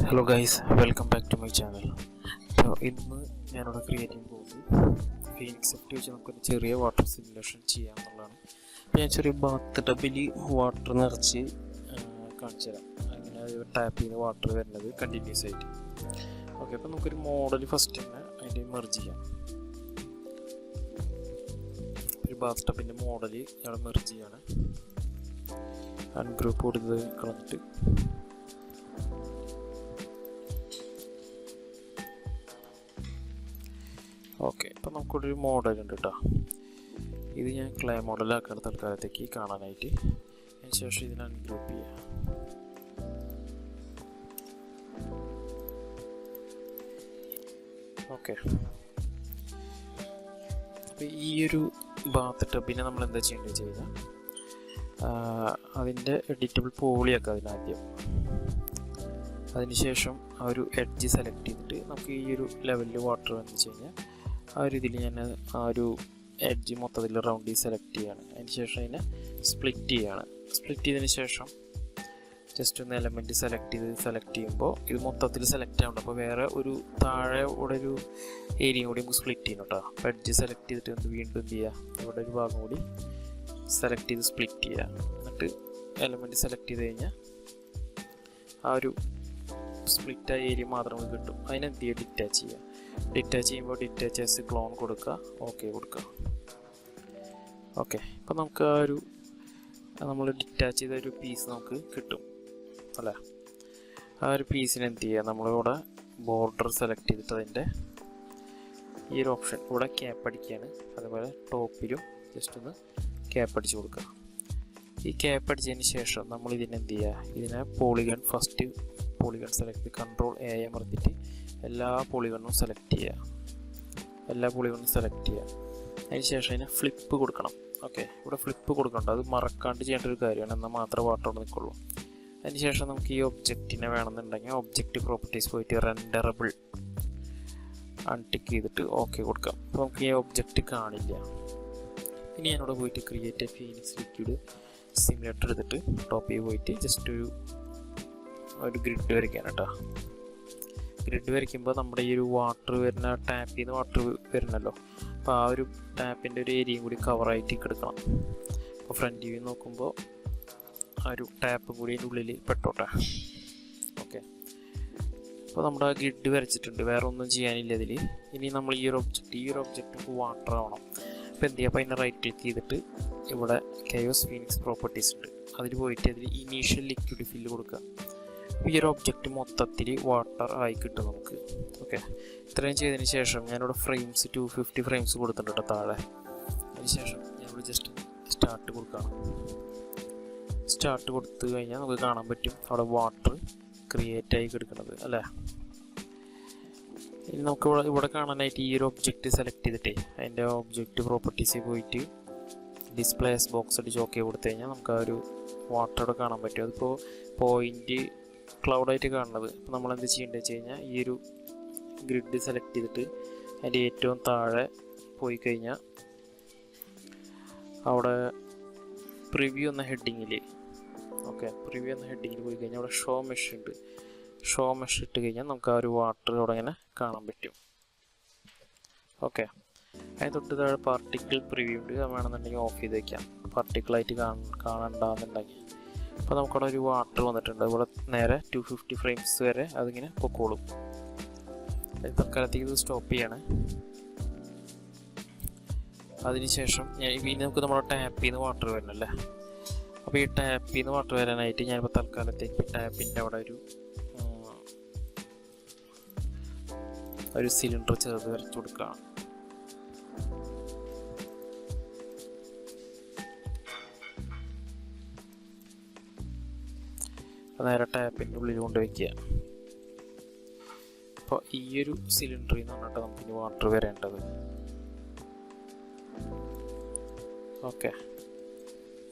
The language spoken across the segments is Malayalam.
Hello guys, welcome back to my channel. അപ്പോൾ ഇന്ന് ഞാനിവിടെ ക്രിയേറ്റ് ചെയ്യാൻ പോകുന്നത് ഫീനിക്സ് എഫക്റ്റ് വെച്ച് നമുക്കൊരു ചെറിയ വാട്ടർ സിമുലേഷൻ ചെയ്യാമെന്നുള്ളതാണ്. അപ്പോൾ ഞാൻ ചെറിയ ബാത്ത് ടബിൽ വാട്ടർ നിറച്ച് കാണിച്ചു തരാം. അങ്ങനെ ടാപ്പ് ചെയ്യുന്ന വാട്ടർ വരുന്നത് കണ്ടിന്യൂസ് ആയിട്ട്. ഓക്കെ, അപ്പോൾ നമുക്കൊരു മോഡൽ ഫസ്റ്റ് തന്നെ അതിൻ്റെ മെർജ് ചെയ്യാം. ഒരു ബാത്ത് ടബിൻ്റെ മോഡൽ അവിടെ മെർജ് ചെയ്യാണ്. അൺഗ്രൂപ്പ് കൊടുത്ത് കളഞ്ഞിട്ട് ഓക്കെ, ഇപ്പം നമുക്കിവിടെ ഒരു മോഡൽ ഉണ്ട് കേട്ടോ. ഇത് ഞാൻ ക്ലേ മോഡലാക്കുന്ന തൽക്കാലത്തേക്ക് കാണാനായിട്ട്. അതിന് ശേഷം ഇതിനെ അൺഗ്രൂപ്പ് ചെയ്യാം. ഓക്കെ, അപ്പോൾ ഈ ഒരു ബാത്ത് ടബിനെ നമ്മൾ എന്താ ചെയ്യേണ്ടത് വെച്ച് കഴിഞ്ഞാൽ അതിൻ്റെ എഡിറ്റബിൾ പോളിയാക്കുക അതിനാദ്യം. അതിനുശേഷം ആ ഒരു എഡ്ജ് സെലക്ട് ചെയ്തിട്ട് നമുക്ക് ഈ ഒരു ലെവലിൽ വാട്ടർ എന്ന് വെച്ച് കഴിഞ്ഞാൽ ആ ഒരു ഇതിൽ ഞാൻ ആ ഒരു എഡ്ജ് മൊത്തത്തിൽ റൗണ്ടിൽ സെലക്ട് ചെയ്യുകയാണ്. അതിന് ശേഷം അതിനെ സ്പ്ലിറ്റ് ചെയ്യുകയാണ്. സ്പ്ലിറ്റ് ചെയ്തതിന് ശേഷം ജസ്റ്റ് ഒന്ന് എലമെൻറ്റ് സെലക്ട് ചെയ്യുമ്പോൾ ഇത് മൊത്തത്തിൽ സെലക്ട് ആവുന്നുണ്ട്. അപ്പോൾ വേറെ ഒരു താഴെ ഇവിടെ ഒരു ഏരിയ കൂടി നമുക്ക് സ്പ്ലിറ്റ് ചെയ്യണം കേട്ടോ. അപ്പോൾ എഡ്ജ് സെലക്ട് ചെയ്തിട്ട് വീണ്ടും എന്ത് ചെയ്യുക, ഇവിടെ ഒരു ഭാഗം കൂടി സെലക്ട് ചെയ്ത് സ്പ്ലിറ്റ് ചെയ്യുക. എന്നിട്ട് എലമെൻറ്റ് സെലക്ട് ചെയ്ത് കഴിഞ്ഞാൽ ആ ഒരു സ്പ്ലിറ്റായ ഏരിയ മാത്രം നമുക്ക് കിട്ടും. അതിനെന്ത് ചെയ്യുക, ഡിറ്റാച്ച് ചെയ്യുക. ഡിറ്റാച്ച് ചെയ്യുമ്പോൾ ഡിറ്റാച്ച് ആസ് ക്ലോൺ കൊടുക്കുക, ഓക്കെ കൊടുക്കുക. ഓക്കെ, ഇപ്പോൾ നമുക്ക് ആ ഒരു നമ്മൾ ഡിറ്റാച്ച് ചെയ്ത ഒരു പീസ് നമുക്ക് കിട്ടും അല്ലേ. ആ ഒരു പീസിന് എന്ത് ചെയ്യുക, നമ്മളിവിടെ ബോർഡർ സെലക്ട് ചെയ്തിട്ട് അതിൻ്റെ ഈ ഒരു ഓപ്ഷൻ ഇവിടെ ക്യാപ്പ് അടിക്കുകയാണ്. അതുപോലെ ടോപ്പിലും ജസ്റ്റ് ഒന്ന് ക്യാപ്പ് അടിച്ച് കൊടുക്കുക. ഈ ക്യാപ്പ് അടിച്ചതിന് ശേഷം നമ്മൾ ഇതിനെന്ത് ചെയ്യുക, ഇതിനെ പോളിഗൺ ഫസ്റ്റ് പോളിഗൺ സെലക്ട് ചെയ്ത് കൺട്രോൾ എ അമർത്തിയിട്ട് എല്ലാ പോളിഗണും സെലക്ട് ചെയ്യുക. അതിന് ശേഷം അതിന് ഫ്ലിപ്പ് കൊടുക്കണം. ഓക്കെ, ഇവിടെ ഫ്ലിപ്പ് കൊടുക്കണ്ട, അത് മറക്കാണ്ട് ചെയ്യേണ്ട ഒരു കാര്യമാണ്. എന്നാൽ മാത്രമേ വാട്ടർ കൊണ്ട് നിൽക്കുള്ളൂ. അതിന് ശേഷം നമുക്ക് ഈ ഒബ്ജക്റ്റിനെ വേണമെന്നുണ്ടെങ്കിൽ ഒബ്ജക്റ്റ് പ്രോപ്പർട്ടീസ് പോയിട്ട് റെൻഡറബിൾ അൺടിക്ക് ചെയ്തിട്ട് ഓക്കെ കൊടുക്കാം. അപ്പോൾ നമുക്ക് ഈ ഒബ്ജക്റ്റ് കാണില്ല. ഇനി ഞാനിവിടെ പോയിട്ട് ക്രിയേറ്റ് ഫീനിക്സ് ലിക്വിഡ് സിമുലേറ്റർ എടുത്തിട്ട് ടോപ്പിൽ പോയിട്ട് ജസ്റ്റ് ഒരു ഗ്രിഡ് വരയ്ക്കാൻ കേട്ടോ. ഗ്രിഡ് വരയ്ക്കുമ്പോൾ നമ്മുടെ ഈ ഒരു വാട്ടർ വരുന്ന ടാപ്പിൽ നിന്ന് വാട്ടർ വരുന്നല്ലോ. അപ്പോൾ ആ ഒരു ടാപ്പിൻ്റെ ഒരു ഏരിയയും കൂടി കവറായിട്ട് എടുക്കണം. അപ്പോൾ ഫ്രണ്ട് വ്യൂ നോക്കുമ്പോൾ ആ ഒരു ടാപ്പും കൂടി അതിൻ്റെ ഉള്ളിൽ പെട്ടോട്ടെ. ഓക്കെ, അപ്പോൾ നമ്മുടെ ഗ്രിഡ് വരച്ചിട്ടുണ്ട്, വേറെ ഒന്നും ചെയ്യാനില്ല ഇതിൽ. ഇനി നമ്മൾ ഈ ഒരു ഒബ്ജക്റ്റ് വാട്ടർ ആവണം. അപ്പോൾ എന്ത് ചെയ്യുക, അപ്പോൾ അതിനെ റൈറ്റ് ക്ലിക്ക് ചെയ്തിട്ട് ഇവിടെ കെയോസ് ഫീനിക്സ് പ്രോപ്പർട്ടീസ് ഉണ്ട്, അതിൽ പോയിട്ട് അതിൽ ഇനീഷ്യൽ ലിക്വിഡ് ഫില്ല് കൊടുക്കുക. ഈ ഒരു ഒബ്ജക്റ്റ് മൊത്തത്തിൽ വാട്ടർ ആയി കിട്ടും നമുക്ക്. ഓക്കെ, ഇത്രയും ചെയ്തതിന് ശേഷം ഞാനിവിടെ ഫ്രെയിംസ് 250 ഫ്രെയിംസ് കൊടുത്തിട്ടുണ്ട് താഴെ. അതിന് ശേഷം ഞാനിവിടെ ജസ്റ്റ് സ്റ്റാർട്ട് കൊടുക്കുകയാണ്. സ്റ്റാർട്ട് കൊടുത്തു കഴിഞ്ഞാൽ നമുക്ക് കാണാൻ പറ്റും അവിടെ വാട്ടർ ക്രിയേറ്റ് ആയി കിടക്കുന്നത് അല്ലേ. ഇനി നമുക്ക് ഇവിടെ കാണാനായിട്ട് ഈ ഒരു ഒബ്ജക്റ്റ് സെലക്ട് ചെയ്തിട്ടേ അതിൻ്റെ ഒബ്ജക്റ്റ് പ്രോപ്പർട്ടീസിൽ പോയിട്ട് ഡിസ്പ്ലേസ് ബോക്സ് അടിച്ച് ഓക്കെ കൊടുത്തു കഴിഞ്ഞാൽ നമുക്ക് ആ ഒരു വാട്ടർ ഇവിടെ കാണാൻ പറ്റും. അതിപ്പോൾ പോയിൻ്റ് ക്ലൗഡായിട്ട് കാണുന്നത്. അപ്പോൾ നമ്മൾ എന്ത് ചെയ്യേണ്ടത് വെച്ച് കഴിഞ്ഞാൽ ഈ ഒരു ഗ്രിഡ് സെലക്ട് ചെയ്തിട്ട് അതിൻ്റെ ഏറ്റവും താഴെ പോയി കഴിഞ്ഞാൽ അവിടെ പ്രിവ്യൂ എന്ന ഹെഡിങ്ങിൽ പോയി കഴിഞ്ഞാൽ അവിടെ ഷോ മെഷ് ഉണ്ട്. ഷോ മെഷ് ഇട്ട് കഴിഞ്ഞാൽ നമുക്ക് ആ ഒരു വാട്ടർ അവിടെ ഇങ്ങനെ കാണാൻ പറ്റും. ഓക്കെ, അതിന് തൊട്ട് താഴെ പാർട്ടിക്കിൾ പ്രിവ്യൂ ഉണ്ട്, അത് വേണമെന്നുണ്ടെങ്കിൽ ഓഫ് ചെയ്ത് വയ്ക്കാം, പാർട്ടിക്കിളായിട്ട് കാണണ്ടെന്നുണ്ടെങ്കിൽ. അപ്പോൾ നമുക്കവിടെ ഒരു വാട്ടർ വന്നിട്ടുണ്ട്. ഇവിടെ നേരെ 250 ഫ്രെയിംസ് വരെ അതിങ്ങനെ പൊക്കോളും. തൽക്കാലത്തേക്ക് ഇത് സ്റ്റോപ്പ് ചെയ്യാണ്. അതിനുശേഷം ഇനി നമുക്ക് നമ്മുടെ ടാപ്പിൽ നിന്ന് വാട്ടർ വരണമല്ലേ. അപ്പോൾ ഈ ടാപ്പിൽ നിന്ന് വാട്ടർ വരാനായിട്ട് ഞാനിപ്പോൾ തൽക്കാലത്തേക്ക് ടാപ്പിൻ്റെ അവിടെ ഒരു സിലിണ്ടർ ചേർത്ത് വരച്ചു കൊടുക്കുകയാണ്. നേരെ ടാപ്പിൻ്റെ ഉള്ളിൽ കൊണ്ട് വയ്ക്കുക. അപ്പോൾ ഈ ഒരു സിലിണ്ടറിൽ നിന്ന് പറഞ്ഞിട്ട് നമുക്കിനി വാട്ടർ വരേണ്ടത്. ഓക്കെ,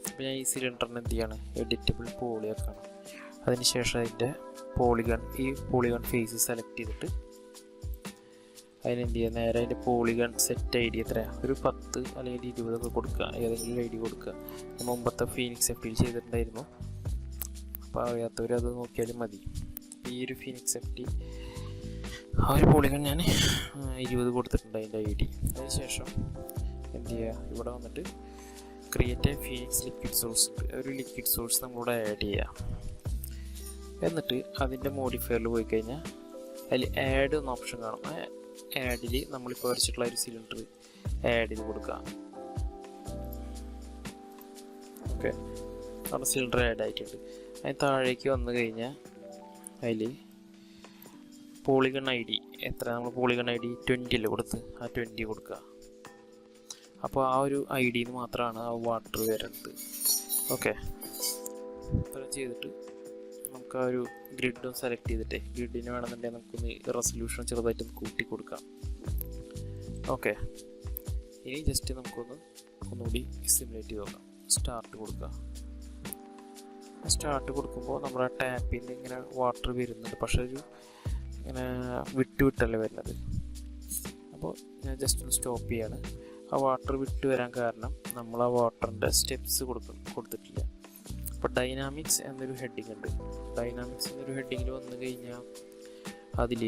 അപ്പോൾ ഞാൻ ഈ സിലിണ്ടറിന് എന്ത് ചെയ്യാണ്, എഡിറ്റബിൾ പോളി ആക്കണം. അതിനുശേഷം അതിൻ്റെ പോളിഗൺ ഫേസ് സെലക്ട് ചെയ്തിട്ട് അതിനെന്ത് ചെയ്യുക, നേരെ അതിൻ്റെ പോളിഗൺ സെറ്റ് ഐ ഡി എത്രയാണ്, ഒരു 10 അല്ലെങ്കിൽ 20 കൊടുക്കുക, ഏതെങ്കിലും ഐ ഡി കൊടുക്കുക. മുമ്പത്തെ ഫീനിക്സ് എഫ്റ്റിയിൽ ചെയ്തിട്ടുണ്ടായിരുന്നു, അപ്പോൾ അറിയാത്തവർ അത് നോക്കിയാലും മതി. ഈ ഒരു ഫീനിക്സ് എഫ്റ്റി ആ ഒരു പോളിഗൺ ഞാൻ 20 കൊടുത്തിട്ടുണ്ട് അതിൻ്റെ ഐ ഡി. അതിനുശേഷം എന്ത് ചെയ്യുക, ഇവിടെ വന്നിട്ട് create A Phoenix liquid source, ഒരു ലിക്വിഡ് സോഴ്സ് നമ്മളിവിടെ ആഡ് ചെയ്യുക. എന്നിട്ട് അതിൻ്റെ മോഡിഫയറിൽ പോയി കഴിഞ്ഞാൽ അതിൽ ആഡ് എന്ന ഓപ്ഷൻ കാണും. ആഡിൽ നമ്മളിപ്പോൾ വരച്ചിട്ടുള്ള ഒരു സിലിണ്ടർ ആഡ് ചെയ്ത് കൊടുക്കുക. ഓക്കെ, അവിടെ സിലിണ്ടർ ആഡ് ആയിട്ടുണ്ട്. അതിന് താഴേക്ക് വന്നു കഴിഞ്ഞാൽ അതിൽ പോളിഗൺ ഐ ഡി എത്ര, നമ്മൾ പോളിഗൺ ഐ ഡി 20 കൊടുത്ത് ആ 20 കൊടുക്കുക. അപ്പോൾ ആ ഒരു ഐ ഡിയിൽ മാത്രമാണ് ആ വാട്ടർ വരുന്നത്. ഓക്കെ, ഇത്ര ചെയ്തിട്ട് നമുക്ക് ആ ഒരു ഗ്രിഡും സെലക്ട് ചെയ്തിട്ട് ഗ്രിഡിന് വേണമെന്നുണ്ടെങ്കിൽ നമുക്കൊന്ന് റെസൊല്യൂഷൻ ചെറുതായിട്ട് കൂട്ടി കൊടുക്കാം. ഓക്കെ, ഇനി ജസ്റ്റ് ഒന്നുകൂടി സിമുലേറ്റ് ചെയ്ത് നോക്കാം. സ്റ്റാർട്ട് കൊടുക്കുക. സ്റ്റാർട്ട് കൊടുക്കുമ്പോൾ നമ്മുടെ ടാപ്പിൽ നിന്ന് ഇങ്ങനെ വാട്ടർ വരുന്നുണ്ട്, പക്ഷേ ഒരു ഇങ്ങനെ വിട്ടല്ലേ വരുന്നത്. അപ്പോൾ ഞാൻ ജസ്റ്റ് ഒന്ന് സ്റ്റോപ്പ് ചെയ്യാണ്. ആ വാട്ടർ വിട്ട് വരാൻ കാരണം നമ്മൾ ആ വാട്ടറിൻ്റെ സ്റ്റെപ്സ് കൊടുത്തിട്ടില്ല. അപ്പോൾ ഡൈനാമിക്സ് എന്നൊരു ഹെഡിങ് ഉണ്ട്. ഡൈനാമിക്സ് എന്നൊരു ഹെഡിങ്ങിൽ വന്നു കഴിഞ്ഞാൽ അതിൽ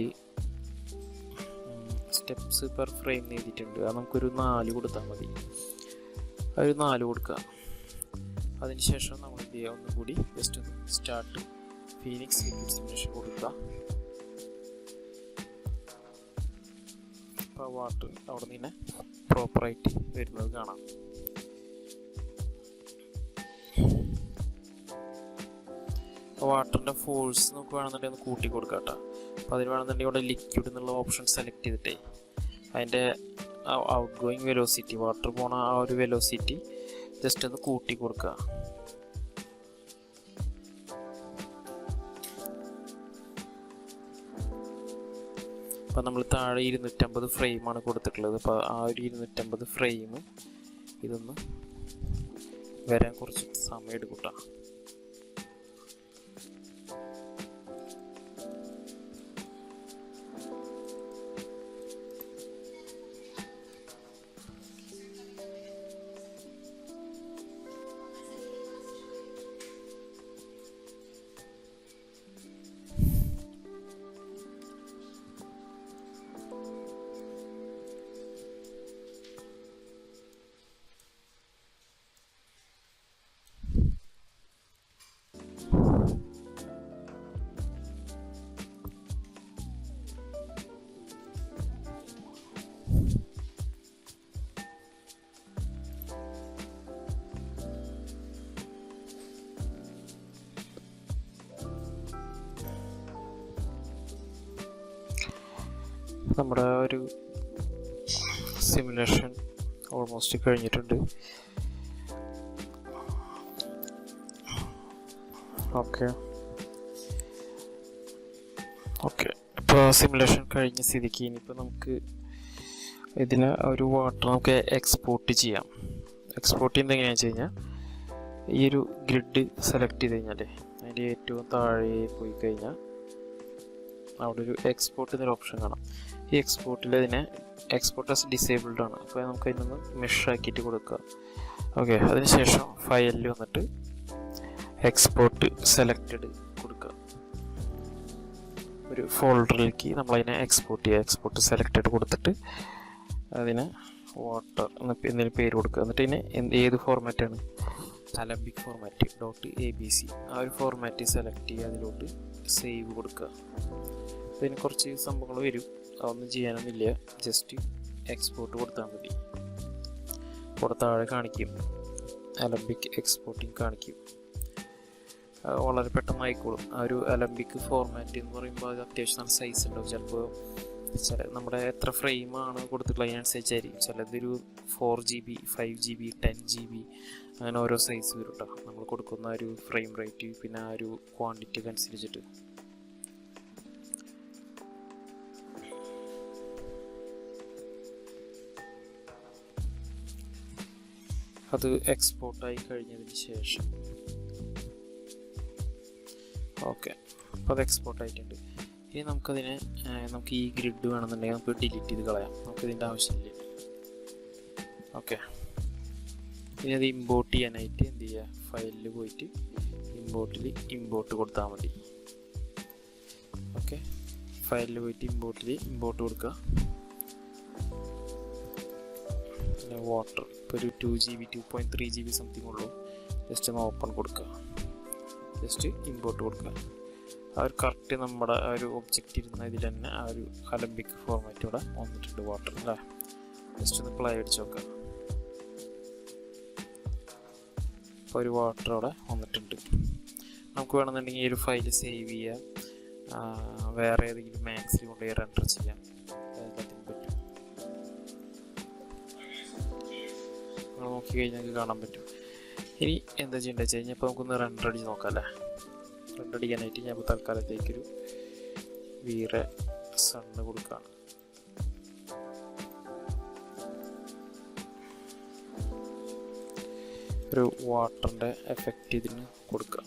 സ്റ്റെപ്സ് പെർ ഫ്രെയിം എഴുതിയിട്ടുണ്ട്. അത് നമുക്കൊരു 4 കൊടുത്താൽ മതി. ഒരു 4 കൊടുക്കുക. അതിനുശേഷം നമ്മൾ എന്ത് ചെയ്യുക, ഒന്നുകൂടി ജസ്റ്റ് ഒന്ന് സ്റ്റാർട്ട് ഫീനിക്സ് ലിക്വിഡ് സിമുലേഷൻ കൊടുക്കുക. അപ്പോൾ വാട്ടർ അവിടെ നിന്ന് പ്രോപ്പറായിട്ട് വരുന്നത് കാണാം. വാട്ടറിൻ്റെ ഫോഴ്സ് നമുക്ക് വേണമെന്നുണ്ടെങ്കിൽ ഒന്ന് കൂട്ടി കൊടുക്കാം കേട്ടോ. അപ്പോൾ അതിന് വേണമെന്നുണ്ടെങ്കിൽ ഇവിടെ ലിക്വിഡ് എന്നുള്ള ഓപ്ഷൻ സെലക്ട് ചെയ്തിട്ടേ അതിൻ്റെ ഔട്ട് ഗോയിങ് വെലോസിറ്റി, വാട്ടർ പോണ ആ ഒരു വെലോസിറ്റി ജസ്റ്റ് ഒന്ന് കൂട്ടി കൊടുക്കുക. അപ്പോൾ നമ്മൾ താഴെ 250 ഫ്രെയിമാണ് കൊടുത്തിട്ടുള്ളത്. അപ്പോൾ ആ ഒരു 250 ഫ്രെയിം ഇതൊന്ന് വരാൻ കുറച്ച് സമയം എടുക്കും. നമ്മുടെ ഒരു സിമുലേഷൻ ഓൾമോസ്റ്റ് കഴിഞ്ഞിട്ടുണ്ട്. ഓക്കെ, ഇപ്പോൾ സിമുലേഷൻ കഴിഞ്ഞ സ്ഥിതിക്ക് ഇനിയിപ്പോൾ നമുക്ക് ഇതിന് ഒരു വാട്ടർ നമുക്ക് എക്സ്പോർട്ട് ചെയ്യാം. എക്സ്പോർട്ട് ചെയ്യുന്നത് എങ്ങനെയാണെന്ന് വെച്ച് കഴിഞ്ഞാൽ ഈ ഒരു ഗ്രിഡ് സെലക്ട് ചെയ്ത് കഴിഞ്ഞാൽ അതിൻ്റെ ഏറ്റവും താഴെ പോയി കഴിഞ്ഞാൽ അവിടെ ഒരു എക്സ്പോർട്ട് എന്നൊരു ഓപ്ഷൻ കാണാം. ഈ എക്സ്പോർട്ടിൽ ഇതിനെ എക്സ്പോർട്ട് ആസ് ഡിസേബിൾഡ് ആണ്. അപ്പോൾ നമുക്ക് അതിനൊന്ന് മെഷാക്കിയിട്ട് കൊടുക്കുക. ഓക്കെ, അതിനുശേഷം ഫയലിൽ വന്നിട്ട് എക്സ്പോർട്ട് സെലക്റ്റഡ് കൊടുക്കുക. ഒരു ഫോൾഡറിലേക്ക് നമ്മളതിനെ എക്സ്പോർട്ട് ചെയ്യുക. എക്സ്പോർട്ട് സെലക്റ്റഡ് കൊടുത്തിട്ട് അതിന് വാട്ടർ എന്നതിന് പേര് കൊടുക്കുക. എന്നിട്ട് ഇതിന് ഏത് ഫോർമാറ്റാണ്, അലംബിക് ഫോർമാറ്റ് .abc ആ ഒരു ഫോർമാറ്റ് സെലക്ട് ചെയ്യുക. അതിലോട്ട് സേവ് കൊടുക്കുക. അതിന് കുറച്ച് സംഭവങ്ങൾ വരും, അതൊന്നും ചെയ്യാനൊന്നുമില്ല. ജസ്റ്റ് എക്സ്പോർട്ട് കൊടുത്താൽ മതി. ഇവിടെ താഴെ കാണിക്കും അലംബിക് എക്സ്പോർട്ടിങ് കാണിക്കും. വളരെ പെട്ടെന്ന് ആയിക്കോളും. ആ ഒരു അലംബിക് ഫോർമാറ്റ് എന്ന് പറയുമ്പോൾ അത് അത്യാവശ്യം നല്ല സൈസ് ഉണ്ടാവും. ചിലപ്പോൾ ചില നമ്മുടെ എത്ര ഫ്രെയിമാണ് കൊടുത്തിട്ടുള്ളത് അതിനനുസരിച്ചായിരിക്കും. ചിലതൊരു 4 GB 5 GB 10 GB അങ്ങനെ ഓരോ സൈസ് വരും കേട്ടോ. നമ്മൾ കൊടുക്കുന്ന ഒരു ഫ്രെയിം റേറ്റ് പിന്നെ ആ ഒരു ക്വാണ്ടിറ്റി ഒക്കെ അനുസരിച്ചിട്ട്. അത് എക്സ്പോർട്ടായി കഴിഞ്ഞതിന് ശേഷം ഓക്കെ, അപ്പോൾ അത് എക്സ്പോർട്ട് ആയിട്ടുണ്ട്. ഇനി നമുക്കതിനെ നമുക്ക് ഈ ഗ്രിഡ് വേണമെന്നുണ്ടെങ്കിൽ നമുക്ക് ഡിലീറ്റ് ചെയ്ത് കളയാം, നമുക്കിതിൻ്റെ ആവശ്യമില്ല. ഓക്കെ, ഇനി അത് ഇമ്പോർട്ട് ചെയ്യാനായിട്ട് എന്ത് ചെയ്യുക, ഫയലിൽ പോയിട്ട് ഇമ്പോർട്ട് കൊടുത്താൽ മതി. ഓക്കെ, ഫയലിൽ പോയിട്ട് ഇമ്പോർട്ട് കൊടുക്കുക. പിന്നെ വാട്ടർ ഇപ്പോൾ ഒരു 2 GB 2.3 GB സംതിങ് ഉള്ളൂ. ജസ്റ്റ് ഒന്ന് ഓപ്പൺ കൊടുക്കുക, ജസ്റ്റ് ഇമ്പോർട്ട് കൊടുക്കുക. ആ ഒരു കറക്റ്റ് നമ്മുടെ ആ ഒരു ഒബ്ജക്റ്റ് ഇരുന്ന ഇതിൽ തന്നെ ആ ഒരു അലംബിക് ഫോർമാറ്റ് ഇവിടെ വന്നിട്ടുണ്ട് വാട്ടർ അല്ലേ. ജസ്റ്റ് ഒന്ന് പ്ലേ അടിച്ച് നോക്കുക. അപ്പോൾ ഒരു വാട്ടർ അവിടെ വന്നിട്ടുണ്ട്. നമുക്ക് വേണമെന്നുണ്ടെങ്കിൽ ഈ ഒരു ഫയൽ സേവ് ചെയ്യാം, വേറെ ഏതെങ്കിലും മാക്സിൽ കൊണ്ടുപോയി റെൻഡർ ചെയ്യാം, എല്ലാത്തിനും പറ്റും. നിങ്ങൾ നോക്കി കഴിഞ്ഞാൽ നിങ്ങൾക്ക് കാണാൻ പറ്റും. ഇനി എന്താ ചെയ്യേണ്ടത് വെച്ച് കഴിഞ്ഞാൽ ഇപ്പോൾ നമുക്കൊന്ന് റെൻഡർ അടിച്ച് നോക്കാം അല്ലേ. റെൻഡർ അടിക്കാനായിട്ട് ഞാൻ ഇപ്പോൾ തൽക്കാലത്തേക്കൊരു വീറെ സണ്ണ് കൊടുക്കുകയാണ്. ഒരു വാട്ടറിൻ്റെ എഫക്റ്റ് ഇതിന് കൊടുക്കുക.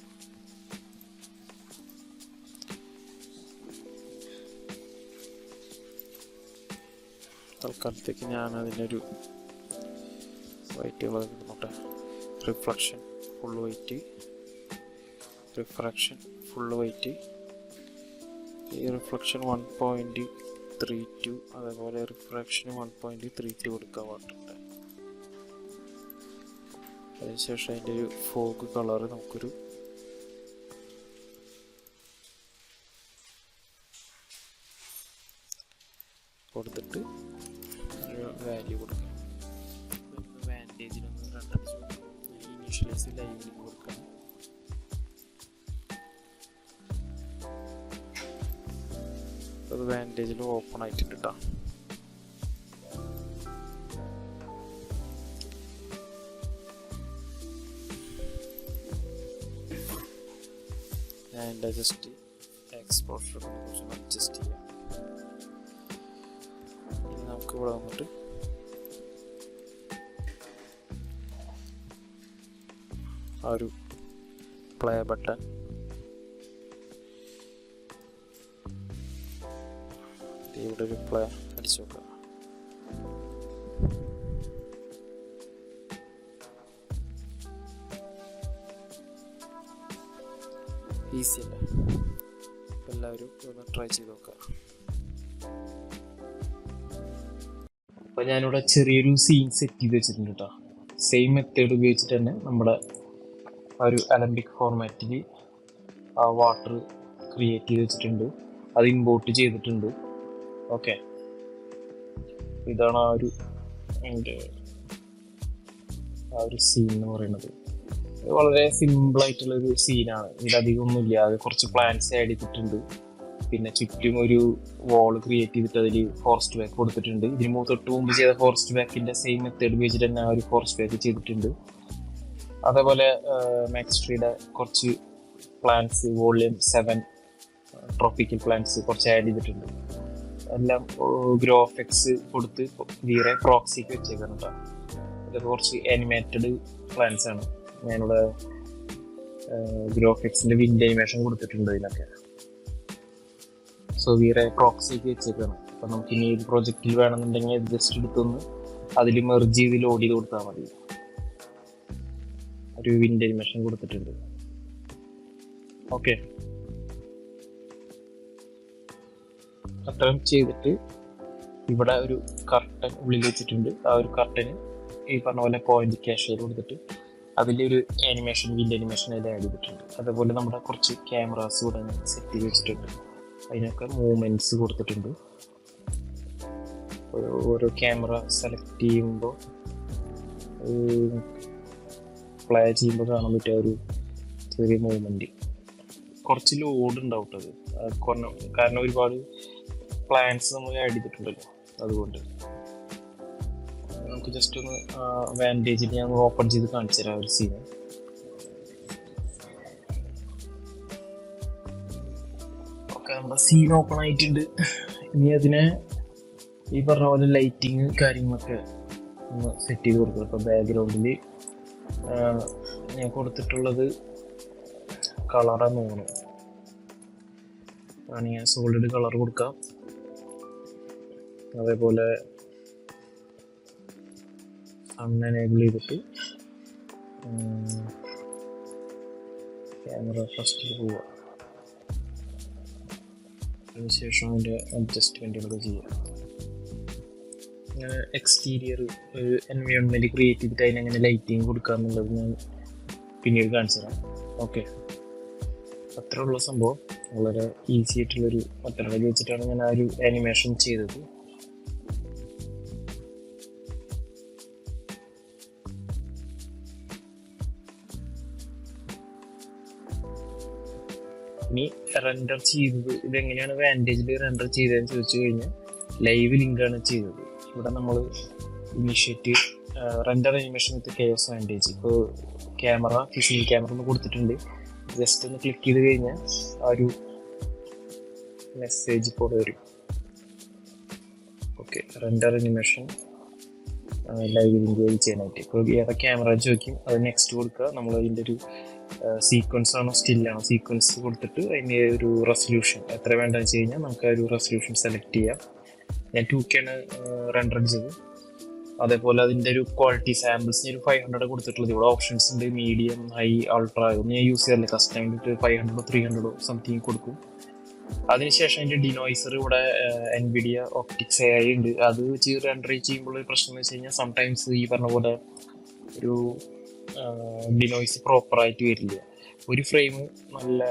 തൽക്കാലത്തേക്ക് ഞാൻ അതിനൊരു വൈറ്റ് കളർ നോട്ടെ. Reflection full white, refraction full white. ഈ റിഫ്ലക്ഷൻ 1.32, അതേപോലെ റിഫ്രാക്ഷൻ 1.32 കൊടുക്കുക വാട്ടറിൻ്റെ. അതിനുശേഷം അതിൻ്റെ ഒരു ഫോഗ് കളർ നമുക്കൊരു കൊടുത്തിട്ട് ഒരു വാല്യൂ കൊടുക്കാം. വാൻറ്റേജിനൊന്ന് രണ്ടടിച്ച് കൊടുക്കാം. ഇനീഷ്യലൈസ് ലൈവിൽ കൊടുക്കണം. അത് വാൻറ്റേജിൽ ഓപ്പൺ ആയിട്ടുണ്ട് കേട്ടോ. ഞാൻ എൻ്റെ ജസ്റ്റ് എക്സ്പോർട്ടർ കുറച്ച് അഡ്ജസ്റ്റ് ചെയ്യാം. ഇനി നമുക്ക് ഇവിടെ വന്നിട്ട് ആ ഒരു പ്ലേ ബട്ടൺ ഇവിടെ ഒരു പ്ലേ അടിച്ചു നോക്കുക. ഈസി അല്ലേ? എല്ലാവരും ഒന്ന് ട്രൈ ചെയ്ത് നോക്കുക. അപ്പോൾ ഞാനിവിടെ ചെറിയൊരു സീൻ സെറ്റ് ചെയ്ത് വെച്ചിട്ടുണ്ട് കേട്ടോ. സെയിം മെത്തേഡ് ഉപയോഗിച്ചിട്ട് തന്നെ നമ്മുടെ ആ ഒരു അലംബിക് ഫോർമാറ്റിൽ ആ വാട്ടർ ക്രിയേറ്റ് ചെയ്ത് വെച്ചിട്ടുണ്ട്, അത് ഇമ്പോർട്ട് ചെയ്തിട്ടുണ്ട്. ഓക്കെ, ഇതാണ് ആ ഒരു എൻ്റെ ആ ഒരു സീൻ എന്ന് പറയുന്നത്. വളരെ സിമ്പിളായിട്ടുള്ളൊരു സീനാണ്. ഇതിലധികം ഒന്നുമില്ല. അത് കുറച്ച് പ്ലാന്റ്സ് ആഡ് ചെയ്തിട്ടുണ്ട്, പിന്നെ ചുറ്റും ഒരു വാൾ ക്രിയേറ്റ് ചെയ്തിട്ട് അതിൽ ഫോറസ്റ്റ് ബാക്ക് കൊടുത്തിട്ടുണ്ട്. ഇതിന് തൊട്ട് മുമ്പ് ചെയ്ത ഫോറസ്റ്റ് ബാക്കിൻ്റെ സെയിം മെത്തേഡ് ഉപയോഗിച്ചിട്ട് തന്നെ ആ ഒരു ഫോറസ്റ്റ് ബാക്ക് ചെയ്തിട്ടുണ്ട്. അതേപോലെ മാക്സ്ട്രീയുടെ കുറച്ച് പ്ലാന്റ്സ് വോളിയം 7 ട്രോപ്പിക്കൽ പ്ലാന്റ്സ് കുറച്ച് ആഡ് ചെയ്തിട്ടുണ്ട്. എല്ലാം ഗ്രോഫെക്സ് കൊടുത്ത് വീറെ പ്രോക്സിക്ക് വെച്ചേക്കാണ് കേട്ടോ. ഇതൊക്കെ കുറച്ച് ആനിമേറ്റഡ് പ്ലാന്റ്സ് ആണ്. ഞാനിവിടെ ഗ്രോഫെക്സിൻ്റെ വിൻഡ് അനിമേഷൻ കൊടുത്തിട്ടുണ്ട് ഇതിനൊക്കെ. സോ വീറെ പ്രോക്സിക്ക് വെച്ചേക്കാണ്. അപ്പം നമുക്ക് ഇനി ഒരു പ്രോജക്റ്റിൽ വേണമെന്നുണ്ടെങ്കിൽ ഇത് ജസ്റ്റ് എടുത്തൊന്ന് അതിൽ മെർജ് ചെയ്ത് ലോഡ് ചെയ്ത് കൊടുത്താൽ മതി. ഒരു വിൻഡ് അനിമേഷൻ കൊടുത്തിട്ടുണ്ട്. ഓക്കെ, അത്രയും ചെയ്തിട്ട് ഇവിടെ ഒരു കർട്ടൻ ഉള്ളിൽ വെച്ചിട്ടുണ്ട്. ആ ഒരു കർട്ടന് ഈ പറഞ്ഞ പോലെ പോയിന്റ് ക്യാഷ് കൊടുത്തിട്ട് അതിലൊരു ആനിമേഷൻ വിൻഡ് അനിമേഷൻ അതിൽ ആഡ് ചെയ്തിട്ടുണ്ട്. അതേപോലെ നമ്മുടെ കുറച്ച് ക്യാമറാസ് കൂടെ സെറ്റ് ചെയ്ത് വെച്ചിട്ടുണ്ട്. അതിനൊക്കെ മൂവ്മെൻറ്റ്സ് കൊടുത്തിട്ടുണ്ട്. ഓരോ ക്യാമറ സെലക്ട് ചെയ്യുമ്പോൾ പ്ലേ ചെയ്യുമ്പോൾ കാണാൻ പറ്റിയ ഒരു ചെറിയ മൂവ്മെൻറ്റ്. കുറച്ച് ലോഡ് ഉണ്ടാവും അത് കാരണം ഒരുപാട് പ്ലാൻസ് നമ്മൾ ആഡ് ചെയ്തിട്ടുണ്ടല്ലോ, അതുകൊണ്ട് നമുക്ക് ജസ്റ്റ് ഒന്ന് വാൻറ്റേജിൽ ഞാൻ ഓപ്പൺ ചെയ്ത് കാണിച്ചു തരാം ഒരു സീന്. ഓക്കെ, നമ്മുടെ സീൻ ഓപ്പൺ ആയിട്ടുണ്ട്. ഇനി അതിനെ ഈ പറഞ്ഞ പോലെ ലൈറ്റിങ് കാര്യങ്ങളൊക്കെ ഒന്ന് സെറ്റ് ചെയ്ത് കൊടുക്കുക. ഇപ്പോൾ ബാക്ക്ഗ്രൗണ്ടിൽ ഞാൻ കൊടുത്തിട്ടുള്ളത് കളറാന്ന് തോന്നുന്നു. ഞാൻ സോളിഡ് കളർ കൊടുക്കാം. അതേപോലെ എനേബിൾ ചെയ്തിട്ട് ക്യാമറ ഫസ്റ്റിൽ പോവുക. അതിനുശേഷം അതിൻ്റെ അഡ്ജസ്റ്റ്മെൻറ്റുകളൊക്കെ ചെയ്യുക. അങ്ങനെ എക്സ്റ്റീരിയർ ഒരു എൻവയോൺമെൻറ്റ് ക്രിയേറ്റ് ചെയ്തിട്ട് അതിനെങ്ങനെ ലൈറ്റിങ് കൊടുക്കുക എന്നുള്ളത് ഞാൻ പിന്നീട് കാണിച്ചു തരാം. ഓക്കെ, അത്ര ഉള്ള സംഭവം. വളരെ ഈസി ആയിട്ടുള്ളൊരു മെത്തേഡ് വെച്ചിട്ടാണ് ഞാൻ ആ ഒരു ആനിമേഷൻ ചെയ്തത്. ഇനി റെൻഡർ ചെയ്തത് ഇതെങ്ങനെയാണ് വാൻറ്റേജിൽ റെൻഡർ ചെയ്തതെന്ന് ചോദിച്ചു കഴിഞ്ഞാൽ ലൈവ് ലിങ്കാണ് ചെയ്തത്. ഇവിടെ നമ്മൾ ഇനിഷ്യേറ്റ് റെൻഡർ അനിമേഷൻ വിത്ത് കെയോസ് വാൻറ്റേജ്. ഇപ്പോൾ ക്യാമറ ഫിഷിംഗ് ക്യാമറ ഒന്ന് കൊടുത്തിട്ടുണ്ട്. ജസ്റ്റ് ഒന്ന് ക്ലിക്ക് ചെയ്ത് കഴിഞ്ഞാൽ ആ ഒരു മെസ്സേജ് ഇപ്പോൾ വരും. Okay, render animation live link വഴി ചെയ്യാനായിട്ട് ഇപ്പോൾ ഏതാ ക്യാമറ ചോദിക്കും, അത് നെക്സ്റ്റ് കൊടുക്കുക. നമ്മൾ അതിൻ്റെ ഒരു സീക്വൻസ് ആണോ സ്റ്റില്ലാണോ സീക്വൻസ് കൊടുത്തിട്ട് അതിൻ്റെ ഒരു റെസൊല്യൂഷൻ എത്ര വേണ്ടതെന്ന് വെച്ച് കഴിഞ്ഞാൽ നമുക്ക് ആ ഒരു റെസൊല്യൂഷൻ സെലക്ട് ചെയ്യാം. ഞാൻ 2K ആണ് റെൻഡർ അടിച്ചത്. അതേപോലെ അതിൻ്റെ ഒരു ക്വാളിറ്റി സാമ്പിൾസിന് ഒരു 500 കൊടുത്തിട്ടുള്ളത്. ഇവിടെ ഓപ്ഷൻസ് ഉണ്ട്, മീഡിയം, ഹൈ, അൾട്രാ. ഒന്നും ഞാൻ യൂസ് ചെയ്യാറില്ല. കസ്റ്റം ആയിട്ട് 500 300 സംതിങ് കൊടുക്കും. അതിനുശേഷം അതിൻ്റെ ഡിനോയ്സർ ഇവിടെ NVIDIA ഒപ്റ്റിക്സ് AI ഉണ്ട്. അത് വെച്ച് റെൻഡർ ചെയ്യുമ്പോൾ പ്രശ്നം എന്ന് വെച്ച് കഴിഞ്ഞാൽ സംടൈംസ് ഈ പറഞ്ഞ പോലെ ഒരു ഡിനോയ്സ് പ്രോപ്പറായിട്ട് വരില്ല. ഒരു ഫ്രെയിം നല്ല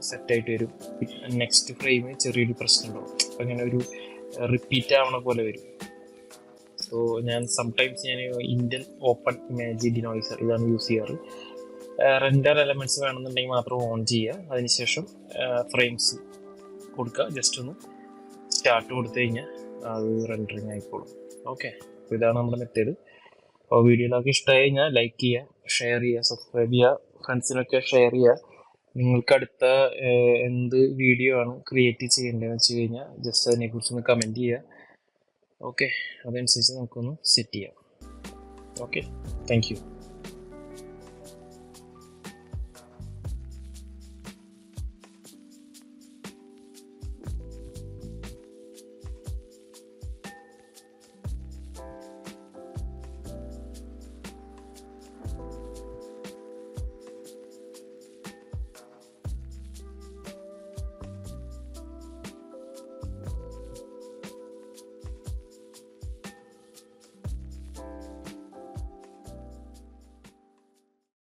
സെറ്റായിട്ട് വരും, നെക്സ്റ്റ് ഫ്രെയിം ചെറിയൊരു പ്രശ്നം ഉണ്ടാവും. അപ്പം അങ്ങനെ ഒരു റിപ്പീറ്റ് ആവണ പോലെ വരും. സോ ഞാൻ സംടൈംസ് ഇന്ത്യൻ ഓപ്പൺ ഇമേജ് ഡിനോയ്സർ ഇതാണ് യൂസ് ചെയ്യാറ്. റെൻഡർ എലമെൻറ്റ്സ് വേണമെന്നുണ്ടെങ്കിൽ മാത്രം ഓൺ ചെയ്യുക. അതിനുശേഷം ഫ്രെയിംസ് കൊടുക്കുക. ജസ്റ്റ് ഒന്ന് സ്റ്റാർട്ട് കൊടുത്തു കഴിഞ്ഞാൽ അത് റെൻഡറിങ് ആയിക്കോളും. ഓക്കെ, അപ്പോൾ ഇതാണ് നമ്മുടെ മെത്തേഡ്. അപ്പോൾ വീഡിയോയിലൊക്കെ ഇഷ്ടമായി കഴിഞ്ഞാൽ ലൈക്ക് ചെയ്യുക, ഷെയർ ചെയ്യുക, സബ്സ്ക്രൈബ് ചെയ്യുക, ഫ്രണ്ട്സിനൊക്കെ ഷെയർ ചെയ്യുക. നിങ്ങൾക്ക് അടുത്ത എന്ത് വീഡിയോ ആണ് ക്രിയേറ്റ് ചെയ്യേണ്ടതെന്ന് വെച്ച് കഴിഞ്ഞാൽ ജസ്റ്റ് അതിനെക്കുറിച്ചൊന്ന് കമൻറ്റ് ചെയ്യുക. ഓക്കെ, അതനുസരിച്ച് നമുക്കൊന്ന് സെറ്റ് ചെയ്യാം. Okay, thank you.